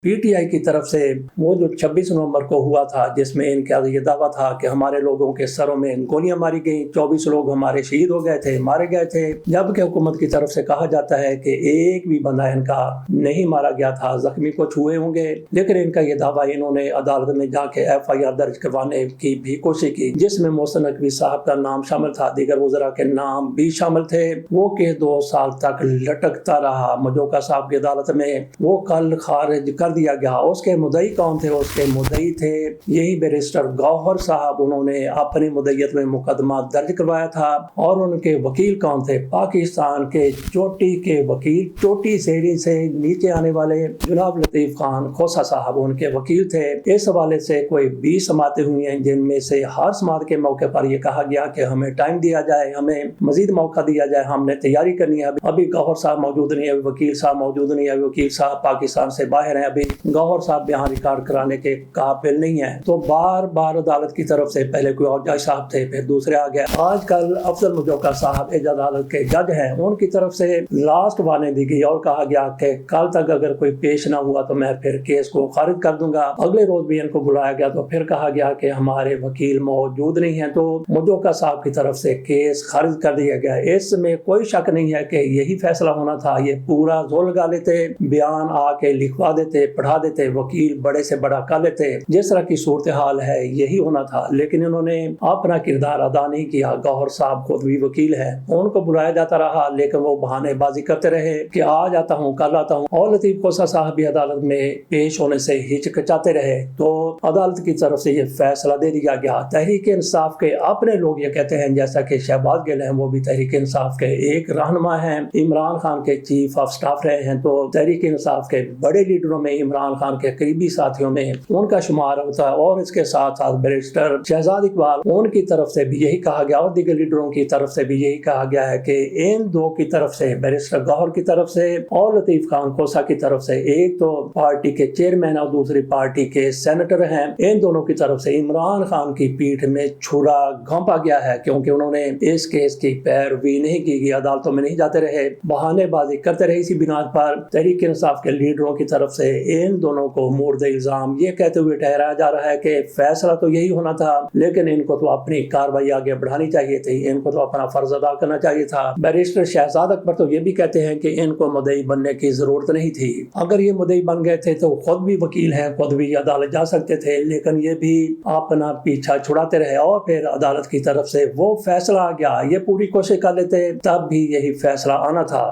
PTI की तरफ से वो जो 26 नवंबर को हुआ था, जिसमें इनका ये दावा था कि हमारे लोगों के सरों में गोलियां मारी गई, 24 लोग हमारे शहीद हो गए थे, मारे गए थे, जबकि हुकूमत की तरफ से कहा जाता है कि एक भी बंदा इनका नहीं मारा गया था, जख्मी को छुए होंगे। लेकिन इनका ये दावा इन्होंने अदालत में जाके FIR दर्ज करवाने की भी कोशिश की, जिसमें मोहसिन नकवी साहब का नाम शामिल था, दीगर वज़रा के नाम भी शामिल थे। वो केस 2 साल तक लटकता रहा मजोका साहब की अदालत में। वो कल खारिज कर दिया गया। उसके मुद्दई कौन थे? उसके मुद्दई थे यही बैरिस्टर गौहर साहब। उन्होंने अपनी मुद्दईयत में मुकदमा दर्ज करवाया था। और उनके वकील कौन थे? पाकिस्तान के चोटी के वकील, चोटी सीढ़ी से नीचे आने वाले जनाब लतीफ खान खोसा साहब उनके वकील थे। इस हवाले से कोई 20 समातें हुई हैं, जिनमें से हर समात के मौके पर यह कहा गया कि हमें टाइम दिया जाए, हमें मजीद मौका दिया जाए, हमने तैयारी करनी है। अभी गौहर साहब मौजूद नहीं है, वकील साहब मौजूद नहीं है, वकील साहब पाकिस्तान से बाहर हैं, अभी गौहर साहब यहाँ रिकॉर्ड कराने के काबिल नहीं है। तो बार बार अदालत की तरफ से पहले कोई और जज साहब थे, फिर दूसरे आ गए। आजकल अफजल मजोका साहब इस अदालत के जज हैं, उनकी तरफ से लास्ट वार्निंग दी गई और कहा गया कि कल तक अगर कोई पेश ना हुआ तो मैं फिर केस को खारिज कर दूंगा। अगले रोज भी इनको बुलाया गया तो फिर कहा गया कि हमारे वकील मौजूद नहीं है, तो मजोका साहब की तरफ से केस खारिज कर दिया गया। इसमें कोई शक नहीं है कि यही फैसला होना था। ये पूरा जोर लगा लेते, बयान आके लिखवा देते, पढ़ा देते, वकील बड़े से बड़ा कर लेते, जिस तरह की सूरत हाल है यही होना था। लेकिन इन्होंने अपना किरदार अदा नहीं किया। गौहर साहब खुद भी वकील है, उनको बुलाया जाता रहा, लेकिन वो बहानेबाजी करते रहे कि आ जाता हूँ, कल आता हूँ। और लतीफ खोसा साहब भी अदालत में पेश होने से हिचकिचाते रहे। तो अदालत की तरफ से ये फैसला दे दिया गया। तहरीक इंसाफ के अपने लोग ये कहते हैं, जैसा कि शहबाज गिल हैं, वो भी तहरीक इंसाफ के एक रहनुमा हैं, इमरान खान के चीफ ऑफ स्टाफ रहे हैं। तो तहरीक इंसाफ के बड़े लीडरों में, इमरान खान के करीबी साथियों में उनका शुमार होता है। और इसके साथ साथ बैरिस्टर शहजाद इकबाल, उनकी तरफ से भी यही कहा गया और दीगर लीडरों की तरफ से भी यही कहा गया है कि इन दो की तरफ से, बैरिस्टर गौहर की तरफ से और लतीफ खान खोसा की तरफ से, एक तो पार्टी के चेयरमैन और दूसरी पार्टी के सेनेटर हैं, इन दोनों की तरफ से इमरान खान की पीठ में छुरा घोंपा गया है, क्योंकि उन्होंने इस केस की पैरवी नहीं की, अदालतों में नहीं जाते रहे, बहानेबाजी करते रहे। इसी बिना पर तहरीक इंसाफ के लीडरों की तरफ से इन दोनों को मोर्द इल्जाम ये कहते हुए ठहराया जा रहा है कि फैसला तो यही होना था, लेकिन इनको तो अपनी कार्रवाई आगे बढ़ानी चाहिए थी, इनको तो अपना फर्ज अदा करना चाहिए था। बैरिस्टर शहजाद अकबर तो ये भी कहते हैं कि इनको मुद्दई बनने की जरूरत नहीं थी। अगर ये मुद्दई बन गए थे तो खुद भी वकील हैं, खुद भी अदालत जा सकते थे, लेकिन ये भी अपना पीछा छुड़ाते रहे और फिर अदालत की तरफ से वो फैसला आ गया। ये पूरी कोशिश कर लेते, तब भी यही फैसला आना था।